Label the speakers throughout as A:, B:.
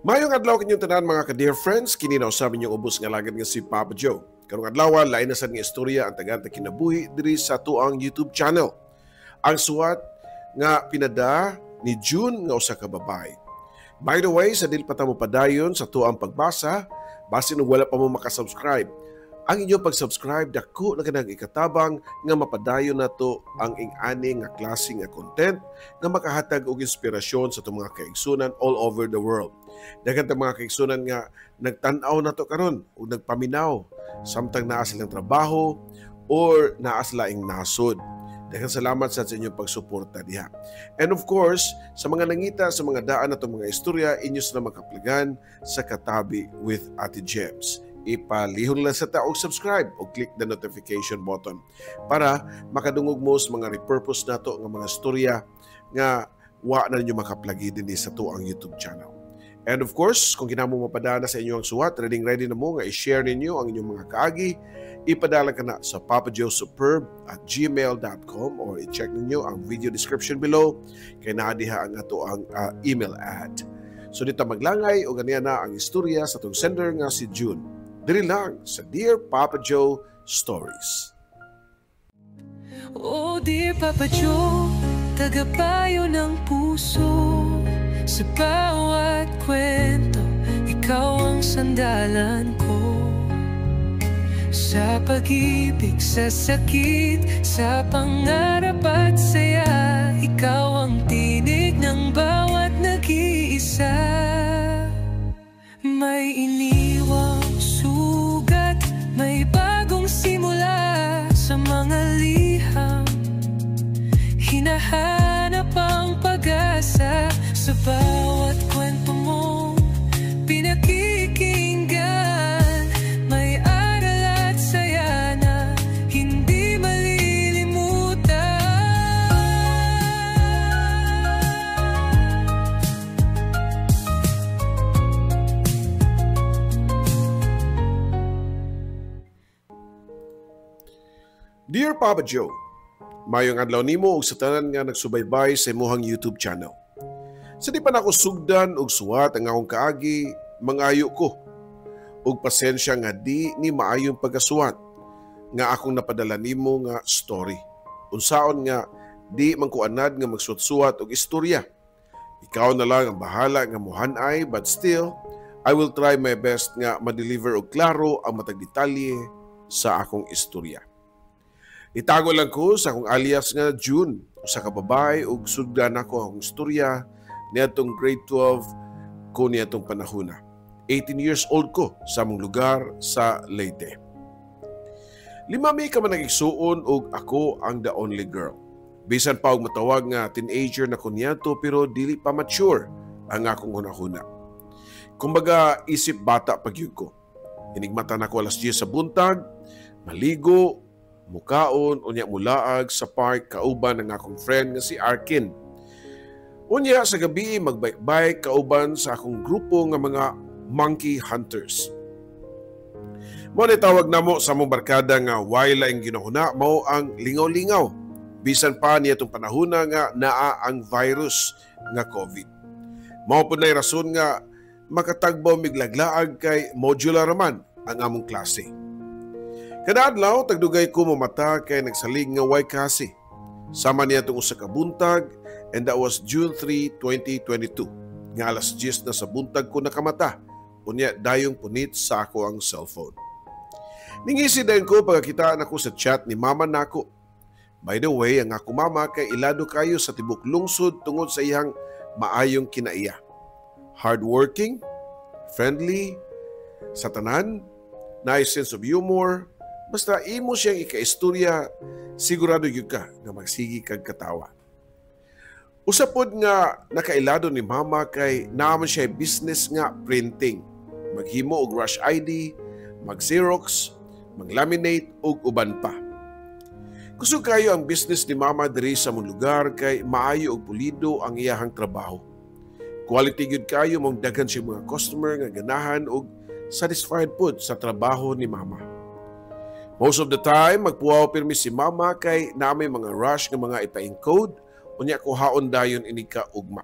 A: Mayong adlaw kinyong tanan mga ka-dear friends, kini na usab inyong ubos nga lagad nga si Papa Joe. Karong adlaw lain na sad nga istorya ang tagan kinabuhi diri sa tuang YouTube channel. Ang suwat nga pinada ni June nga usa ka babae. By the way, sa dili pa ta mo padayon sa tuang pagbasa, basin og wala pa mo makasubscribe. Ang inyong pag-subscribe dako na kanang ikatabang nga mapadayon nato ang ing-ani nga klase nga content nga makahatag og inspirasyon sa itong mga kaigsunan all over the world. Daghang ta mga kaigsunan nga nagtan-aw nato karon ug nagpaminaw samtang naa silang trabaho or naa sila ing nasod. Daghang salamat sa inyong pagsuporta diha. And of course, sa mga nangita sa mga daan natong mga istorya, inyo sila makapligan sa Katabi with Ate Jems. Ipalihon lang sa taog subscribe o click the notification button para makadungog mo sa mga repurpose nato ng mga storya nga wa na ninyo makaplagi din sa tuang YouTube channel. And of course, kung kinamo mapadana sa inyo ang suwat, ready na mo nga i-share ninyo ang inyong mga kaagi, ipadala ka na sa papajoesuperb@gmail.com or i-check ninyo ang video description below kay naadiha ang ato ang email ad. So dito maglangay o ganyan na ang istorya sa itong sender nga si June. Diri lang sa Dear Papa Joe Stories.
B: Oh dear Papa Joe, tagapayo ng puso. Sa bawat kwento, ikaw ang sandalan ko. Sa pag-ibig, sa sakit, sa pangarap at saya, ikaw ang tinig ng bawat nag-iisa. May iniwang sugat, may bagong simula sa mga liham. Hinahanap ang pag-asa sa bawat kwento mong pinakikinggan. May aral at saya na hindi malilimutan.
A: Dear Papa Joe, mayong adlaw nimo ug sa tanan nga nagsubaybay sa imong YouTube channel. Sa di pa na ako sugdan og suwat ang akong kaagi, mangayo ko. Og pasensya nga di ni maayong pagasuwat nga akong napadala nimo nga story. Unsaon nga di man ko anad nga magsuwat-suwat og istorya. Ikaw na lang ang bahala nga mohanay, but still, I will try my best nga ma-deliver og klaro ang matag detalye sa akong istorya. Itago lang ko sa akong alias nga June, usa ka babae ug sugdan ako akong istorya niadtong grade 12 ko niadtong panahona. 18 years old ko sa among lugar sa Leyte. 5 ka man nag-igsuon ug ako ang the only girl. Bisan pa og matawag nga teenager na ko niadto pero dili pa mature ang akong hunahuna. Kumbaga isip bata pagyud ko. Inigmatan ako alas 10 sa buntag, maligo, mukaon, unya mulaag sa park kauban ng akong friend nga si Arkin. Unya sa gabi magbike-bike kauban sa akong grupo nga mga monkey hunters. Mo ni tawag namo sa among barkada nga why laing ginahuna mao ang lingaw-lingaw. Bisan pa niya itong panahona nga naa ang virus nga COVID. Mao pud nay rason nga makatagbaw miglaglaag kay modular man ang among klase. Kada adlaw tagdugay ko mamata kay nagsalig nga way kasi. Sama niya itong usa ka buntag and that was June 3, 2022. Nga alas 10 na sa buntag ko nakamata. Unya dayong punit sa ako ang cellphone. Ningisi dayon ko pagkakitaan ako sa chat ni mama nako. By the way, ang ako mama kay ilado kayo sa tibok lungsod tungod sa iyang maayong kinaiya. Hardworking, friendly, sa tanan, nice sense of humor. Basta imo siyang ika-istorya, sigurado yun ka na magsigi kag katawa. Usapod nga nakailado ni mama kay naaman siya business nga printing. Maghimo og rush ID, mag-xerox, mag-laminate ug uban pa. Gusto kayo ang business ni mama diri sa mong lugar kay maayo og pulido ang iyahang trabaho. Quality gyud kayo mong daghan siya mga customer nga ganahan og satisfied pod sa trabaho ni mama. Most of the time, magpuwaw pirmi si mama kay namay mga rush nga mga ipa-encode unya ko haon dayon ini ka ugma.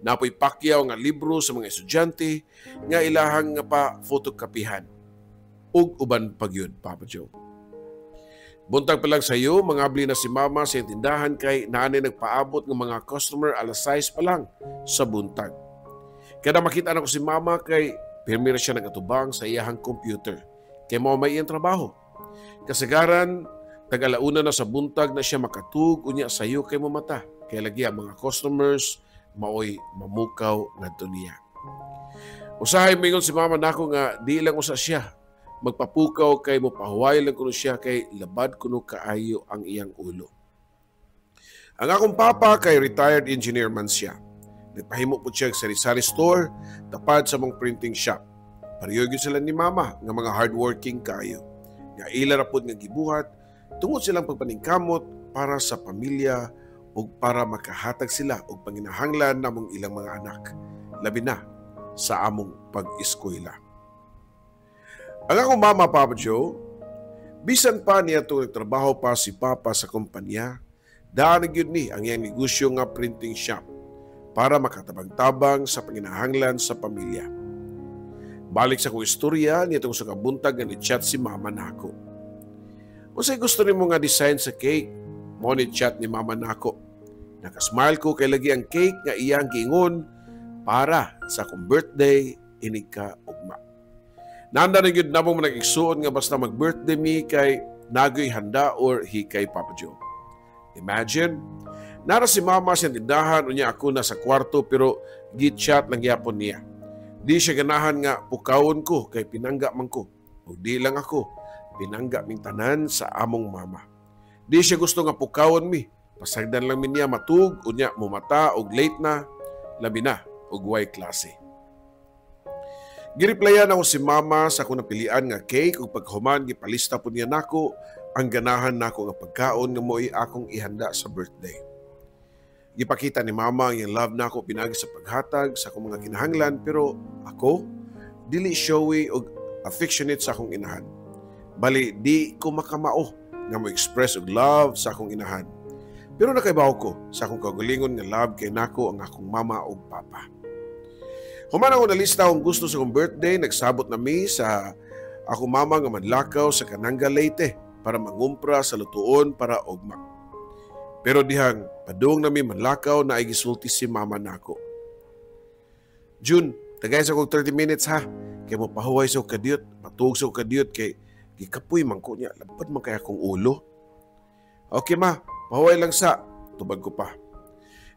A: Napoy pakyaw nga libro sa mga estudyante nga ilahang nga pa fotokapihan. Ug uban pagyud, Papa Joe. Buntag pa lang sa iyo, mangabli na si Mama sa tindahan kay naanay nagpaabot ng mga customer alas 6 pa lang sa buntag. Kada makita na ko si Mama kay pirmira siya nagatubang sa iyahang computer. Kay mo may iyang trabaho. Kasagaran, tag-alauna na sa buntag na siya makatug unya sayo kay mo mata. Kay lagi ang mga customers maoy mamukaw ngadto niya. Usahay mingon si Mama nako nga di lang usa siya magpapukaw kay mo pahuway lang kuno siya kay labad kuno kaayo ang iyang ulo. Ang akong papa kay retired engineer man siya. Nagpahimo po siya sa sari-sari store tapad sa mong printing shop. Pareho gyud sila ni Mama nga mga hardworking kaayo. Nga ila ra pud nga gibuhat tungod silang pagpaningkamot para sa pamilya ug para makahatag sila og panginahanglan namong ilang mga anak, labi na sa among pag-eskwela. Ang akong Mama, Papa Joe, bisan pa niya itong nagtrabaho pa si Papa sa kumpanya, daan yun ni ang iyang negosyo nga printing shop para makatabang-tabang sa panginahanglan sa pamilya. Balik sa kong istorya, niya itong sa kabuntag nga ni-chat si Mama nako. Kung sa'y gusto rin mo nga design sa cake, mo ni-chat ni Mama nako. Nakasmile ko kay lagi ang cake nga iyang giingon para sa akong birthday inig ka ugma. Nanda na yun na mong nag-igsuon nga basta mag-birthday mi kay nagoy handa or hikay Papa Joe. Imagine, nara si Mama sa tindahan unya ako na sa kwarto pero git-chat lang yapon niya. Di siya ganahan nga pukawon ko kay pinangga man ko. O di lang ako, pinangga ming tanan sa among Mama. Di siya gusto nga pukawon mi. Pasagdan lang min niya matug, unya mumata og late na, labi na og way klase. Gireplyan ako si Mama sa akong napilian nga cake ug paghuman gipalista po niya nako ang ganahan nako nga pagkaon nga mo'y akong ihanda sa birthday. Gipakita ni Mama ang iyang love nako pinagi sa paghatag sa akong mga kinahanglan pero ako dili showy og affectionate sa akong inahan. Bali di ko makamao nga mo-express og love sa akong inahan. Pero nakaibaw ko sa akong kaugalingon nga love kay nako ang akong Mama o Papa. Human ako nalista akong gusto sa akong birthday, nagsabot na mi sa akong Mama nga manlakaw sa Kananga Leyte para mangumpra sa lutuon para ugma. Pero dihang padung na mi manlakaw na ay gisulti si Mama nako. June, tagay sa akong 30 minutes ha. Kay mo pahuway sa kadiyot, matug sa kadiyot kay gikapoy man ko niya, lapad man kaya akong ulo. Okay ma, pahuway lang sa, tubag ko pa.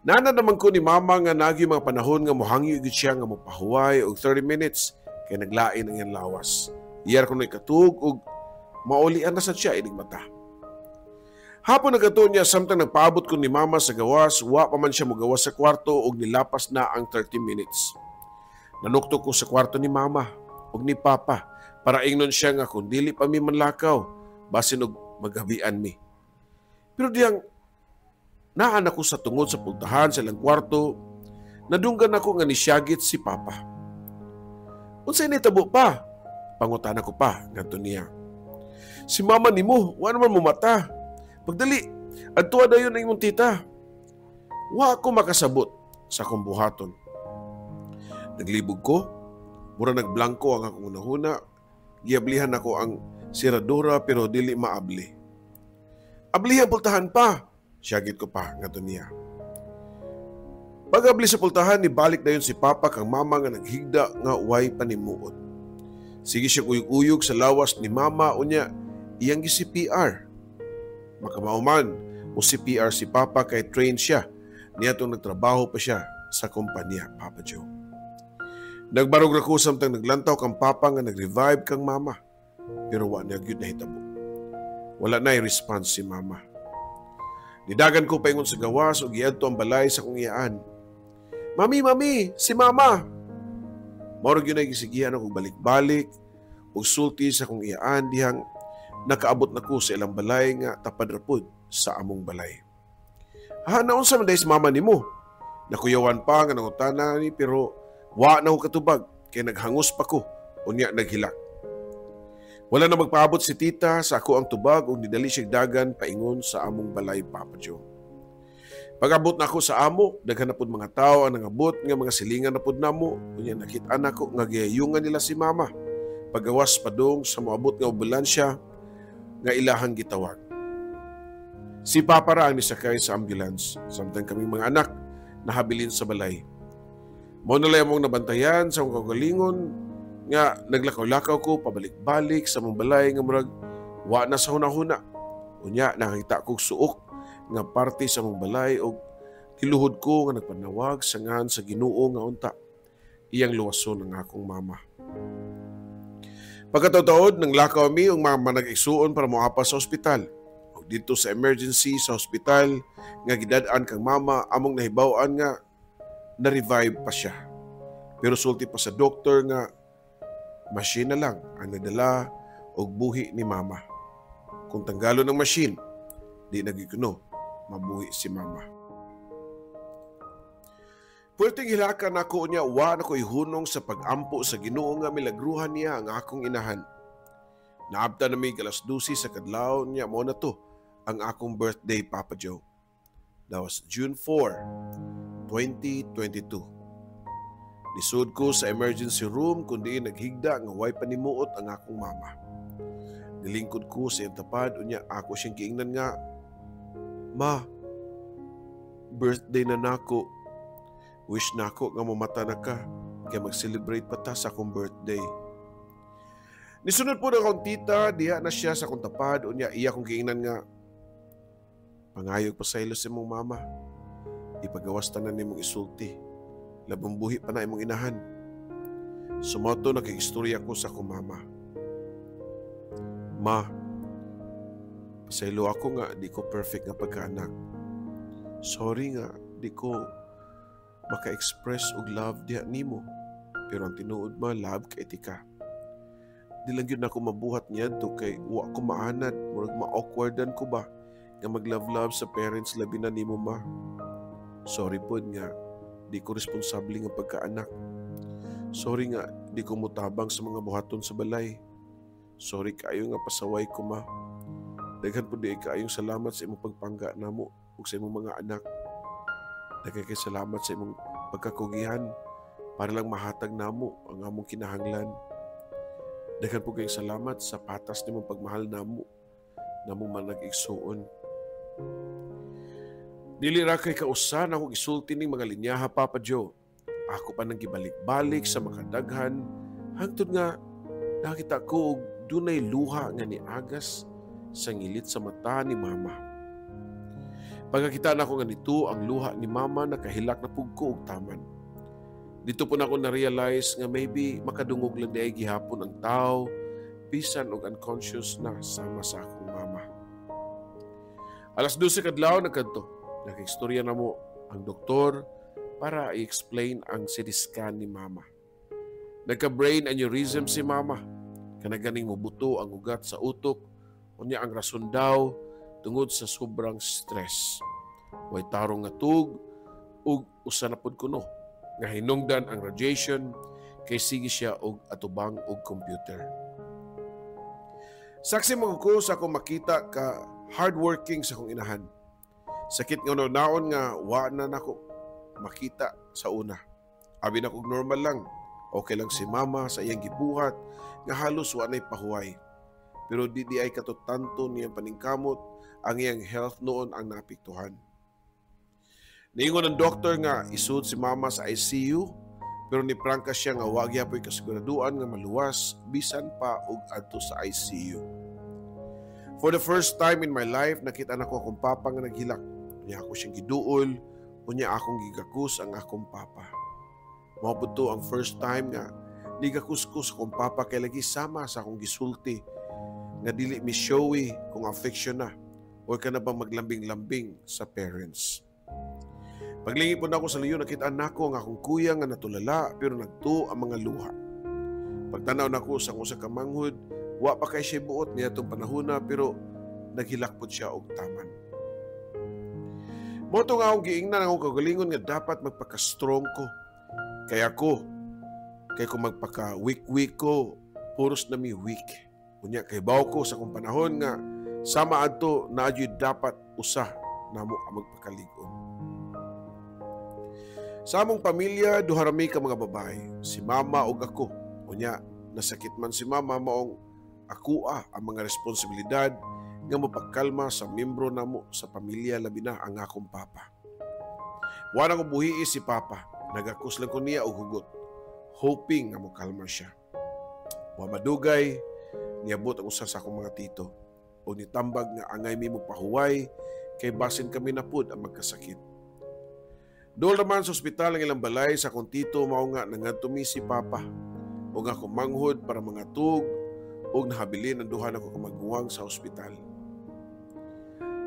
A: Nana naman ko ni Mama nga nagyo mga panahon nga mohangyo gid siya nga mopahuway og 30 minutes kay naglain ang iyang lawas. Iyar ko na ikatug og maulian na sa siya ining mata. Hapon nagkatuon niya samtang nagpaabot ko ni Mama sa gawas, wa pa man siya mogawas sa kwarto og nilapas na ang 30 minutes. Nanuktok ko sa kwarto ni Mama og ni Papa para ingnon siya nga kung dili pa mi manlakaw basin og maghabian mi. Pero diyang naan ako sa tungod sa pultahan sa ilang kwarto, nadunggan ako nga nisyagit si Papa. Unsay nitabo pa? Pangutan ako pa, ngadto niya. Si Mama nimo, wa naman mo mata. Pagdali, adtuwa dayon ang imong tita. Wa ako makasabot sa akong buhaton. Naglibog ko, mura nagblangko ang akong unahuna, giablihan ako ang siradura pero dili maabli. Ablihan pultahan pa, siyagit ko pa nga niya. Pag-abli sa pultahan, nibalik dayon si Papa kang Mama nga naghigda nga way panimuot. Sige siya uyog-uyog sa lawas ni Mama unya iyang gi-CPR. Makamauman o CPR si Papa kay train siya. Niya itong nagtrabaho pa siya sa kumpanya, Papa Joe. Nagbarog ra ko samtang naglantaw kang Papa nga nag-revive kang Mama. Pero wa niya gyud nahitabo. Wala na i-response si Mama. Nidagan ko paingon sa gawas o giadto ang balay sa kong iyaan. Mami, mami, si Mama! Maurag yun ay gisigihan ako balik-balik o sulti sa kong iyaan dihang nakaabot na ko sa ilang balay nga tapad rapod sa among balay. Ha, naon sa manday si Mama nimo? Nakuyawan pa nga nangutana ni pero wa na ko katubag kay naghangos pa ko unya naghilak. Wala na magpaabot si tita sa ako ang tubag o nidali siya dagan paingon sa among balay, Papa Joe. Pag-abot na ako sa amo, daghan na pud mga tao ang nangabot nga mga silingan na pud namo. Unya nakita nako nga gihayungan nila si mama. Pagawas padung sa moabot nga ambulansya nga ilahang gitawag. Si Papa ra ang nisakay sa ambulance, samtang kaming mga anak nahabilin sa balay. Mao na lang among nabantayan sa akong kagalingon nga naglakaw-lakaw ko pabalik-balik sa mong balay nga murag wa na sa hunahuna. Unya nakita kog suok nga parte sa mong balay o tiluhod ko nga nagpanawag sa ngan sa Ginoo nga unta iyang luwason ang akong mama. Pagkataod nang lakaw mi ang mga nag-igsuon para moapa sa ospital. Og dito sa emergency sa ospital nga gidad-an kang mama among nahibaw-an nga na-revive pa siya. Pero sulti pa sa doktor nga machine na lang ang nadala og buhi ni mama. Kung tanggalo ng machine, di nagikuno mabuhi si mama. Pwedeng hilakan ako niya, wa na ko ihunong sa pag-ampo sa Ginoo nga milagruhan niya ang akong inahan. Naabta na may alas 12 sa kadlaw niya, mo na to ang akong birthday, Papa Joe. That was June 4, 2022. Nisud ko sa emergency room kundi naghigda nga way panimuot ang akong mama. Nilingkod ko sa iyang tapad, unya ako siyang giingnan nga, Ma, birthday na nako. Wish na ako nga mamata na ka, kaya mag-celebrate pa ta sa akong birthday. Nisunod po na akong tita, diha na siya sa akong tapad, unya iya kong giingnan nga, pangayog pa sa ilos si mong mama. Ipagawas tanan ni mong isulti. Labang buhi pa na imong inahan. Sumoto nag-istorya ko sa akong mama. Ma, pasaylo ako nga di ko perfect nga pagkaanak. Sorry nga di ko maka-express og love diha nimo. Pero ang tinuod ma, love kay tika. Di lang yun ako mabuhat niyan to kay wa ko maanad. Murag ma-awkwardan ko ba nga mag-love-love sa parents labi na nimo ma. Sorry po nga, di ko responsable nga pagkaanak. Sorry nga, di ko mutabang sa mga buhaton sa balay. Sorry kayo nga pasaway ko ma. Daghan po di kayong salamat sa imong pagpangga namo ug sa imong mga anak. Daghan kay salamat sa imong pagkakugihan para lang mahatag namo ang among kinahanglan. Daghan po kayong salamat sa patas nimong pagmahal namo man nag-igsuon. Dili ra kay kausan ako gisulti ning mga linyaha, Papa Joe. Ako pa nang gibalik-balik sa makadaghan hangtod nga nakita ko og dunay luha nga niagas sa ngilit sa mata ni mama. Pagkakita na ko nga nito ang luha ni mama nakahilak na pug ko og taman. Dito po na ako na-realize nga maybe makadungog lang day gihapon ang tao bisan og unconscious na sama sa akong mama. Alas 12 kadlaw nagkadto. Nag-istorya na mo ang doktor para i-explain ang CT scan ni mama. Nagka-brain aneurysm si mama. Kanaganing mubuto ang ugat sa utok. Unya ang rason daw tungod sa sobrang stress. Way tarong nga tug ug usa na pud kuno nga hinungdan ang radiation kay sige siya og atubang og computer. Saksi mo ko sa akong makita ka hardworking sa akong inahan. Sakit nga naon nga wa na nako makita sa una. Abi na kog normal lang. Okay lang si mama sa iyang gibuhat nga halos wa nay pahuway. Pero di ay katutanto niyang paningkamot ang iyang health noon ang naapektuhan. Niingon ng doktor nga isud si mama sa ICU pero ni prangka siya nga wa gyapon kasiguraduan nga maluwas bisan pa og adto sa ICU. For the first time in my life nakita nako akong papa nga naghilak. Unya ako siyang giduol, unya akong gigakus ang akong papa. Mao pud to ang first time nga nigakus-kus akong papa kay lagi sama sa akong gisulti nga dili mi showy kung affection na o ka na bang maglambing-lambing sa parents. Paglingi po na ako sa liyo, nakita nako ang akong kuya nga natulala pero nagtuo ang mga luha. Pagtanaw nako sa usa ka manghud, wa pa kay siya buot niya itong panahona pero naghilakpot siya og taman. Moto nga akong giingnan akong kagalingon nga dapat magpaka-strong ko. Kaya kung magpaka-weak ko, puros na mi weak. Unya kay baw ko sa akong panahon nga sama adto na adyo dapat usa namo ang magpakaligon. Sa among pamilya, duharami ka mga babae, si mama ug ako. Unya, nasakit man si mama maong akua ang mga responsibilidad nga mapagkalma sa membro namo sa pamilya, labi na ang akong papa. Wala ko buhii si papa, nagakus lang ko niya og hugot, hoping nga mokalma siya. Wa madugay, niabot ang usa sa akong mga tito o nitambag nga angay mi magpahuway kay basin kami na pud ang magkasakit. Doon naman sa ospital ang ilang balay sa akong tito mao nga nangadtumi si papa o nga kumanghod para mga tug o nahabilin ang duha na ko kamaguwang sa ospital.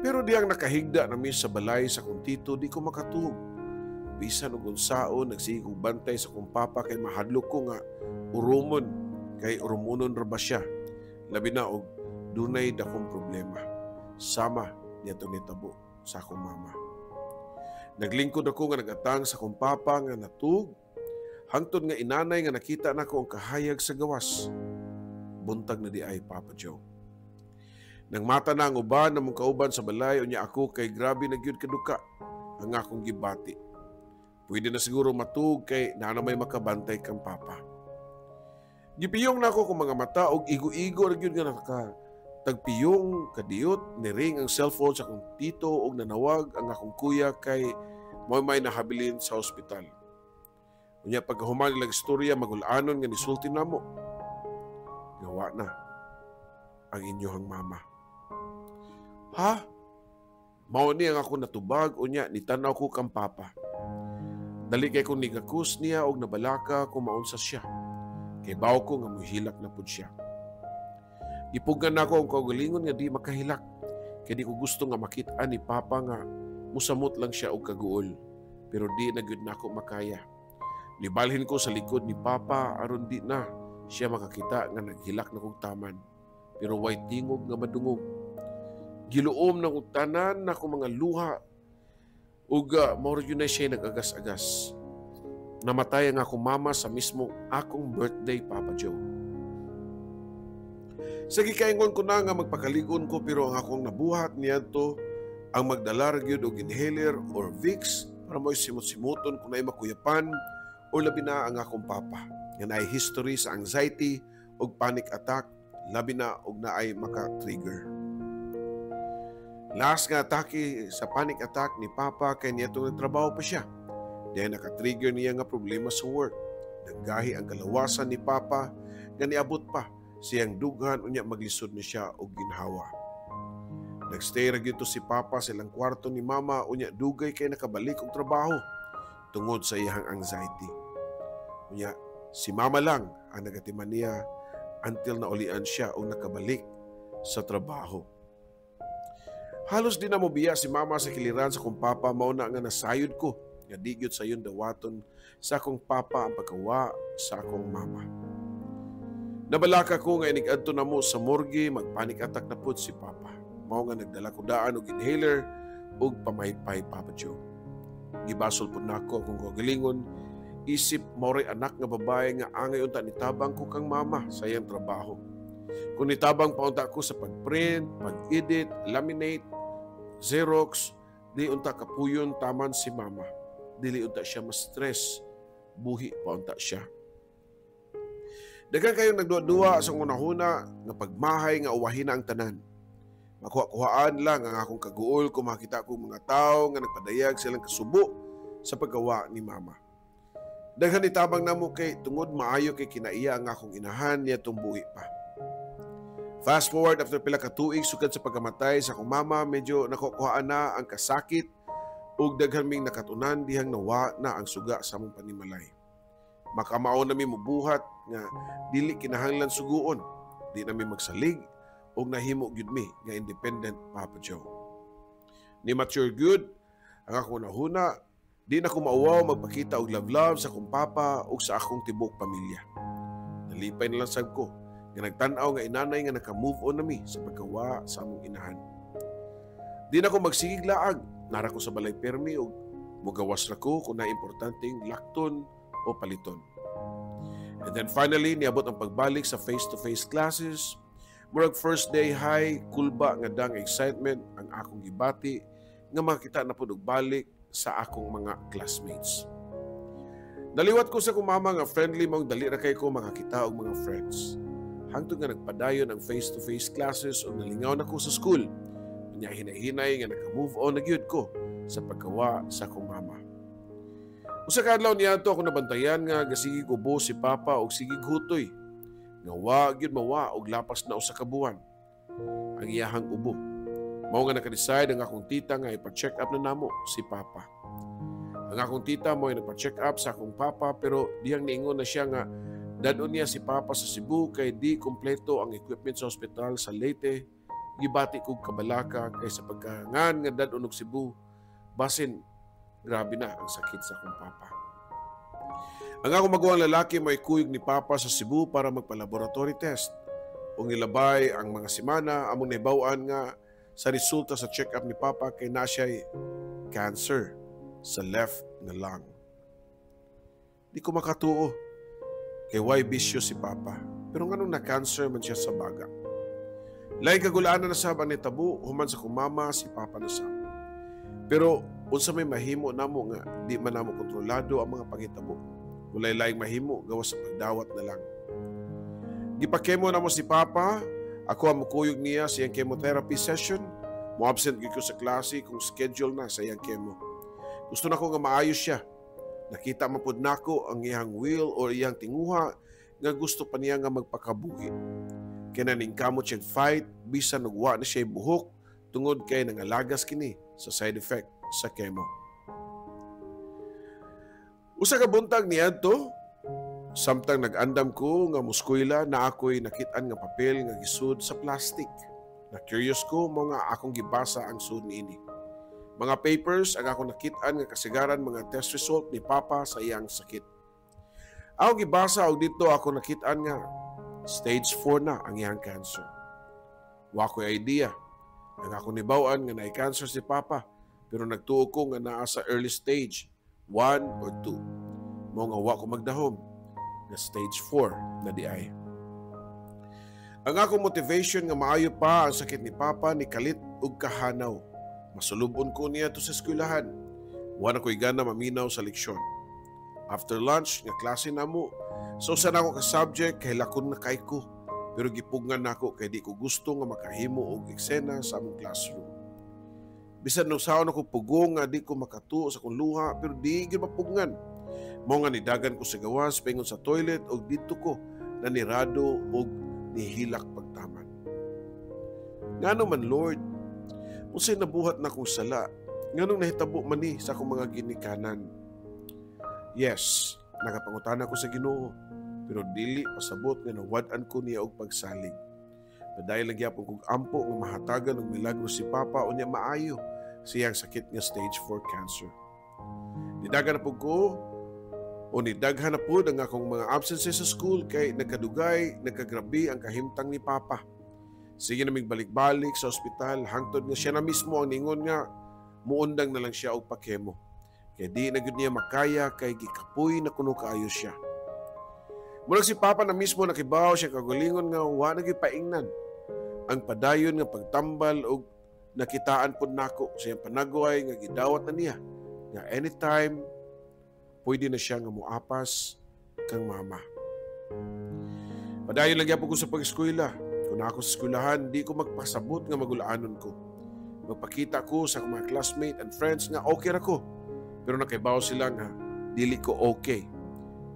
A: Pero diyang nakahigda na mi sa balay sa akong tito, di ko makatuog. Bisan og unsaon nagsigog bantay sa akong papa kay mahadlok ko nga urumon kay urumunon ra ba siya. Labi na og dunay dakong problema. Sama niya to nitabo sa akong mama. Naglingkod ako nga nagatang sa akong papa nga natug. Hangtod nga inanay nga nakita nako ang kahayag sa gawas. Buntag na di ay Papa Joe. Nang mata na ang uban na mong kauban sa balay, unya ako kay grabe na gyud kaduka ang akong gibati. Pwede na siguro matug kay nanamay makabantay kang papa. Gipiyong na ako kung mga mata og igo-igo ra gyud nga tagpiyong kadiyot ni ring ang cellphone sa akong tito og nanawag ang akong kuya kay may nahabilin sa ospital. Unya pagkahuman nilang istorya magulanon nga nisulti namo. Gawa na ang inyohang mama. Ha? Mao ni ang ako natubag unya nitanaw ko kang papa. Dali kay kung nigakus niya og nabalaka kung maunsa siya. Kay baw ko nga muhilak na pud siya. Ipugan na ako ang kaugalingon nga di makahilak. Kaya di ko gusto nga makita ni papa nga musamot lang siya og kaguol. Pero di na gyud nako makaya. Libalhin ko sa likod ni papa aron di na siya makakita nga naghilak na kong taman. Pero way tingog nga madungog. Giluom na kong tanan na akong mga luha. Ug mao yun na siya nag-agas-agas. Namatay ang akong mama sa mismo akong birthday, Papa Joe. Sa gikaingon ko na nga magpakaligon ko pero ang akong nabuhat niadto ang magdala gyud og inhaler or Vicks para mo simot-simuton kung naay makuyapan o labi na ang akong papa nga naay history sa anxiety o panic attack, labi na og naay maka-trigger. Last nga atake sa panic attack ni papa kay niya itong nagtrabaho pa siya. Dahil naka-trigger niya nga problema sa work. Naggahi ang kalawasan ni papa nga niabot pa siyang dughan unya maglisod na siya og ginhawa. Nagstay ra gyud si papa sa ilang kwarto ni mama unya dugay kay nakabalik og trabaho tungod sa iyang anxiety. Unya si mama lang ang nagatiman niya until naulian siya og nakabalik sa trabaho. Halos di na mo biya si mama sa kiliran sa akong papa, mao na nga nasayod ko nga di gyud sayon dawaton sa akong papa ang pagkawa sa akong mama. Nabalaka ko nga inig-adto na mo sa morgue, magpanic attack na pud si papa. Mao nga nagdala ko daan og inhaler ug pamaypay, Papa Joe. Gibasol pud nako akong gagalingon, isip mao anak nga babae nga angay unta nitabang ko kang mama sa iyang trabaho. Kung nitabang pa unta ko sa pagprint, pag-edit, laminate, Xerox, di unta kapuyon taman si mama. Dili unta siya ma-stress, buhi pa unta siya. Daghang kayo nagduwa-duwa sa unahuna nga pagmahay nga uwahin na ang tanan. Makuha-kuhaan lang ang akong kaguol kung makita ko mga tao nga nagpadayag silang kasubo sa paggawa ni mama. Daghan itabang namo kay tungod maayo kay kinaiya ang akong inahan niya tumbuhi pa. Fast forward after pila ka tuig sugad sa pagkamatay sa akong mama, medyo nakukuhaan na ang kasakit ug daghan ming nakatunan dihang nawa na ang suga sa among panimalay. Makamao na mi mubuhat nga dili kinahanglan suguon, di na mi magsalig ug nahimo gyud mi nga independent, Papa Joe. Ni mature good ang akong nahuna, di na ko mauwaw magpakita og love sa akong papa ug sa akong tibok pamilya. Nalipay na lang sab ko nga nagtan-aw nga inanay nga naka-move on na mi sa paggawa sa among inahan. Di na ko magsigig laag, nara ko sa balay permi ug mugawas ra ko kung na importanteng lakton o paliton. And then finally, niabot ang pagbalik sa face-to-face classes. Murag first day high, kulba nga dang excitement ang akong gibati nga makita na pud og balik sa akong mga classmates. Naliwat ko sa kong mama nga friendly mong dali ra kay ko makakita og mga friends. Hangtod nga nagpadayon ang face-to-face classes o nalingaw na ko sa school. Unya hinay-hinay nga naka-move on na gyud ko sa pagkawa sa akong mama. Usa ka adlaw niadto ako nabantayan nga gasigi ubo si Papa og sigig hutoy. Nga wa gyud mawa og lapas na usa ka buwan ang iyahang ubo. Mao nga naka-decide ang akong tita nga ipa-check up na namo si Papa. Ang akong tita mo ay nagpa-check up sa akong papa pero diyang niingon na siya nga dadon niya si Papa sa Cebu kay di kompleto ang equipment sa ospital sa Leyte. Gibati kog kabalaka kay sa pagkangan nga dadon og Cebu basin grabe na ang sakit sa akong papa. Ang akong maguwang lalaki may kuyog ni Papa sa Cebu para magpa-laboratory test. Ung ilabay ang mga semana among nahibaw-an nga sa resulta sa check-up ni Papa kay na siya'y cancer sa left na lung. Di ko makatuo kay why bisyo si Papa pero nganong na-cancer man siya sa baga. Lain kagulaan na nasab ang nitabo human sa kumama si Papa nasab. Pero unsa may mahimo namo nga di man namo kontrolado ang mga panghitabo. Walay laing mahimo gawas sa pagdawat na lang. Gipakemo namo si Papa, ako ang mukuyog niya sa iyang chemotherapy session. Mo absent gyud ko sa klase kung schedule na sa iyang chemo. Gusto na ko nga maayos siya. Nakita mapud nako ang iyang will o iyang tinguha nga gusto pa niya nga magpakabuhi. Kinaning kamot siyang fight bisan nagwa na siya buhok tungod kay nangalagas kini sa side effect sa chemo. Usa ka buntag niadto, samtang nag-andam ko nga muskwela na ako'y nakit-an nga papel nga gisud sa plastic. Na curious ko mo nga akong gibasa ang sud niini. Mga papers ang ako nakit-an nga kasigaran mga test result ni Papa sa iyang sakit. Ako gibasa og dito ako nakit-an nga stage 4 na ang iyang cancer. Wa ko'y idea. Ang ako nibaw-an nga naay cancer si Papa pero nagtuo ko nga naa sa early stage 1 or 2. Mao nga wa ko magdahom nga stage 4 na di ay. Ang akong motivation nga maayo pa ang sakit ni Papa ni kalit ug kahanaw. Masulubon ko niya to sa eskwelahan. Wala ko'y gana maminaw sa leksyon. After lunch, nga klase namo, so sana ako ka-subject kay lakon na kay ko. Pero gipugngan nako kay di ko gusto nga makahimo og eksena sa among classroom. Bisan nung saon ako pugong nga di ko makatuo sa kong luha pero di gyud mapugngan. Mao nga nidagan ko sa gawas paingon sa toilet og dito ko nanirado og nihilak pagtaman. Ngano man Lord, unsay nabuhat na kong sala, nganong nahitabo man ni sa akong mga ginikanan. Yes, nagapangutana ko sa Ginoo, pero dili pasabot nga nawad-an ko niya og pagsalig. Padayong lang gyapon kog ampo nga mahatagan og milagro si Papa unya maayo siyang sakit nga stage 4 cancer. Nidagan na pud ko o nidaghan na pud ang akong mga absences sa school kay nagkadugay, nagkagrabi ang kahimtang ni Papa. Sige naming balik-balik sa ospital hangtod nga siya na mismo ang ningon nga muundang na lang siya og pakemo. Kaya di na gyud niya makaya kay gikapoy na kuno kaayo siya. Murag si Papa na mismo nakibaw siya kagulingon nga wa na gyud paingnan. Ang padayon nga pagtambal og nakitaan pud nako sa iyang panagway nga gidawat na niya nga anytime pwede na siya nga muapas kang mama. Padayon lang gyapon ko sa pag-eskwela. Kung ako sa eskwelahan, di ko magpasabot nga magulaanon ko. Magpakita ko sa mga classmate and friends nga okay ra ko. Pero nakaibaw sila nga dili ko okay.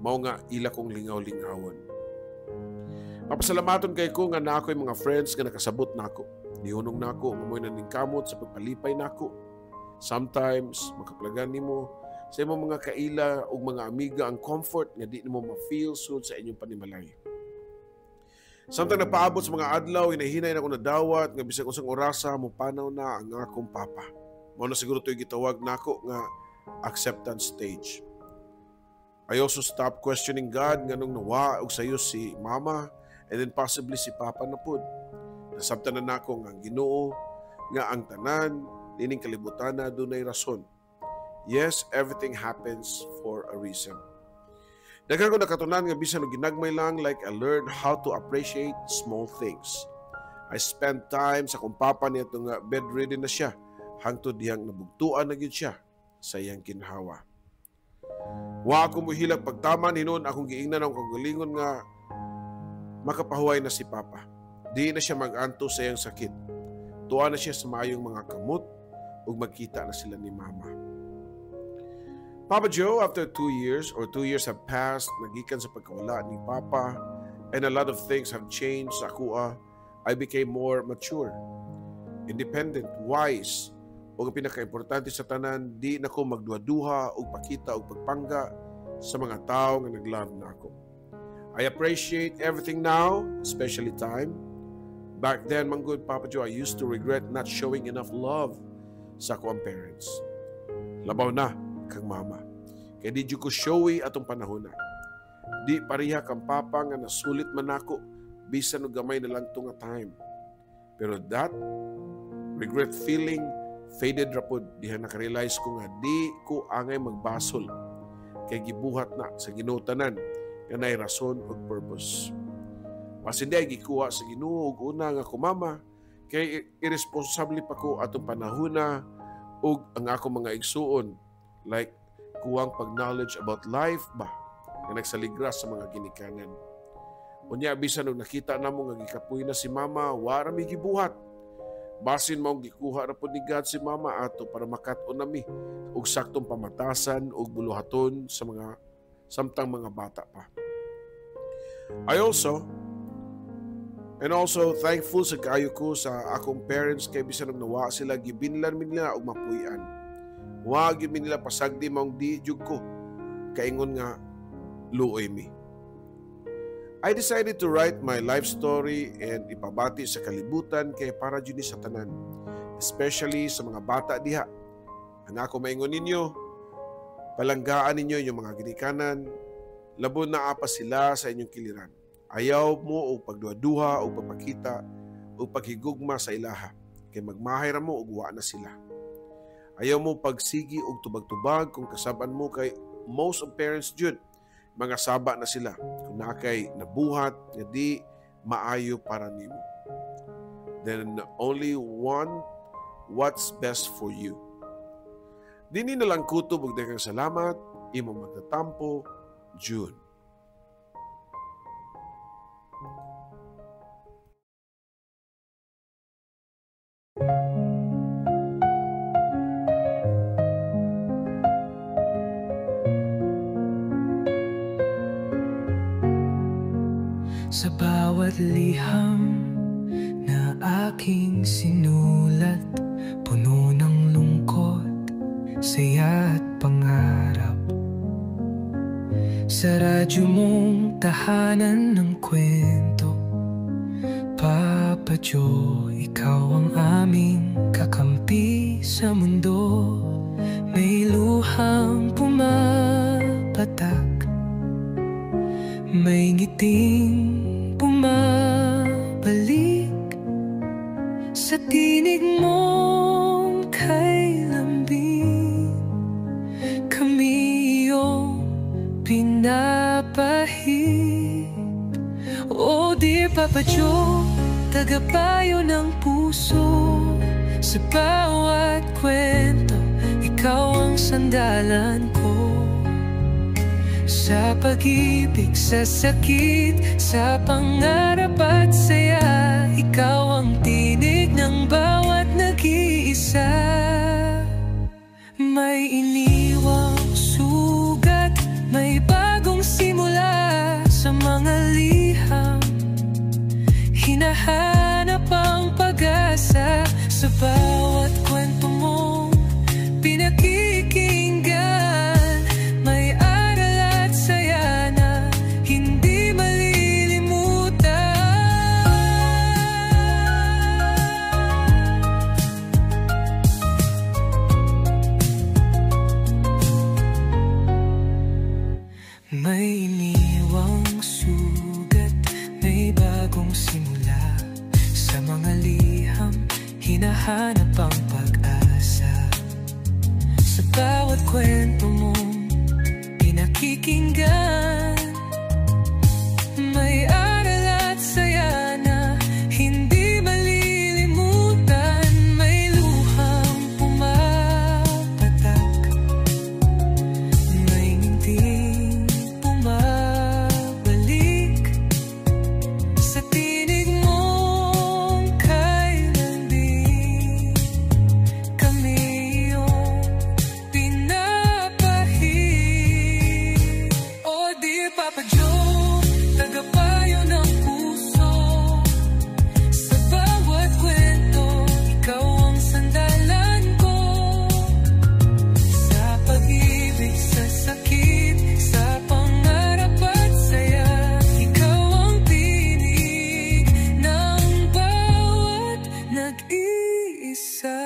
A: Mao nga ila kong lingaw-lingawon. Mapasalamaton kay ko nga na ako'y mga friends nga nakasabot nako. Nihunong nako nga mo'y naningkamot sa pagpalipay nako. Sometimes makaplagan nimo sa imong mga kaila o mga amiga ang comfort nga di nimo ma-feel sud sa inyong panimalay. Samtang napaabot sa mga adlaw, hinahinay na ko nadawat nga bisag unsang orasa mo panaw na ang akong Papa. Mao na siguro to'y gitawag nako nga acceptance stage. I also stopped questioning God nga nung nawa og sayo si Mama and then possibly si Papa na pud. Nasabtan na nako nga ang Ginoo nga ang tanan dining kalibutan na dunay rason. Yes, everything happens for a reason. Daghan ko nakatunan nga bisan og ginagmay lang like I learned how to appreciate small things. I spent time sa kong Papa niya nga bedridden na siya hangtod diyang nabugtuan na gyud siya sa iyang kinhawa. Wa ako muhilag pagtaman hinon akong giingnan ang kagalingon nga makapahuway na si Papa. Di na siya mag-anto sa iyang sakit. Tuwa na siya sa maayong mga kamot ug magkita na sila ni Mama. Papa Joe, after 2 years or 2 years have passed, nagikan sa pagkawala ni Papa and a lot of things have changed sa akua, I became more mature, independent, wise, ug ang pinaka-importante sa tanan, di na ko magduha-duha ug pakita ug pagpangga sa mga tao nga nag-love na ako. I appreciate everything now, especially time. Back then, man good Papa Joe, I used to regret not showing enough love sa akong parents. Labaw na kang Mama. Kaya di ko showy atong panahon na. Di pariha kang Papa nga nasulit man ako bisan og gamay na lang to nga time. Pero that regret feeling faded rapod. Diha nakarealize ko nga di ko angay magbasol kay gibuhat na sa ginutanan nga nay rason ug purpose. Mas hindi ay gikuha sa Ginoo ug una nga ko Mama kay irresponsable pa ko atong panahon na ug ang ako mga igsuon like kuwang pag-knowledge about life ba nga nagsaligras sa mga ginikanan. Unya bisan og nakita namo nga gikapoy na si Mama, wara mi gibuhat. Basin mao gikuha ra pud ni God si Mama ato para makat-on nami og saktong pamatasan og buluhaton sa mga samtang mga bata pa. I also thankful sa kaayo ko sa akong parents kay bisan og nawa sila gibinlan mi nila og mapuy-an. Wa gyud mi nila pasagdi maong di jud ko kaingon nga luoy mi. I decided to write my life story and ipabati sa kalibutan kay para jud ni sa tanan, especially sa mga bata diha. Ang ako maingon ninyo, palanggaan ninyo yung mga ginikanan, labon na apa sila sa inyong kiliran. Ayaw mo o pagduha-duha o pagpakita o paghigugma sa ilaha, kay magmahay ra mo og wa na sila. Ayaw mo pagsigi og tubag-tubag kung kasaban mo kay most of parents jud mga saba na sila kung nakay nabuhat nga di maayo para nimo. Then only one what's best for you. Dini na lang kutob ug daghang salamat, imo magtatampo, June.
B: Sa bawat liham na aking sinulat, puno ng lungkot, saya at pangarap. Sa radyo mong tahanan ng kwento, Papa Joe, ikaw ang aming kakampi sa mundo. May luhang pumapatak, may ngiting bumabalik sa tinig mong kay lambing. Kami iyong pinapahid. Oh dear Papa Joe, tagapayo ng puso. Sa bawat kwento, ikaw ang sandalan ko. Sa pag-ibig, sa sakit, sa pangarap at saya, ikaw ang tinig ng bawat nag-iisa. May iniwang sugat, may bagong simula sa mga liham. Hinahanap ang pag-asa sa bawat kwento mong pinakikinggan. May may iniwang sugat, may bagong simula sa mga liham. Hinahanap ang pag-asa sa bawat kwento mong pinakikinggan. May aral at saya na hindi malilimutan. May luhang pumapatak, may ngiti Joe, tagapayo ng puso. Sa bawat kwento, ikaw ang sandalan ko. Sa pag-ibig, sa sakit, sa pangarap at saya, ikaw ang tinig ng bawat nag-iisa.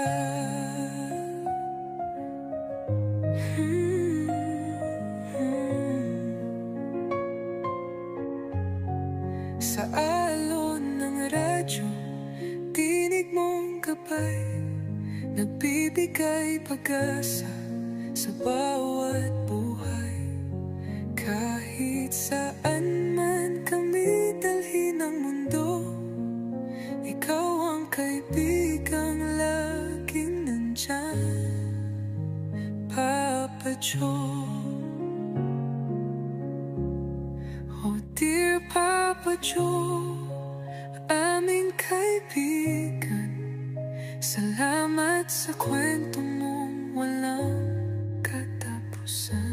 B: Sa alon ng radyo, tinig mong gabay, nagbibigay pag-asa sa bawat buhay. Kahit saan man kami dalhin ng mundo, ikaw ang kaibigang laging nandyan, Papa Joe. Oh dear Papa Joe, aming kaibigan, salamat sa kwento mong walang katapusan.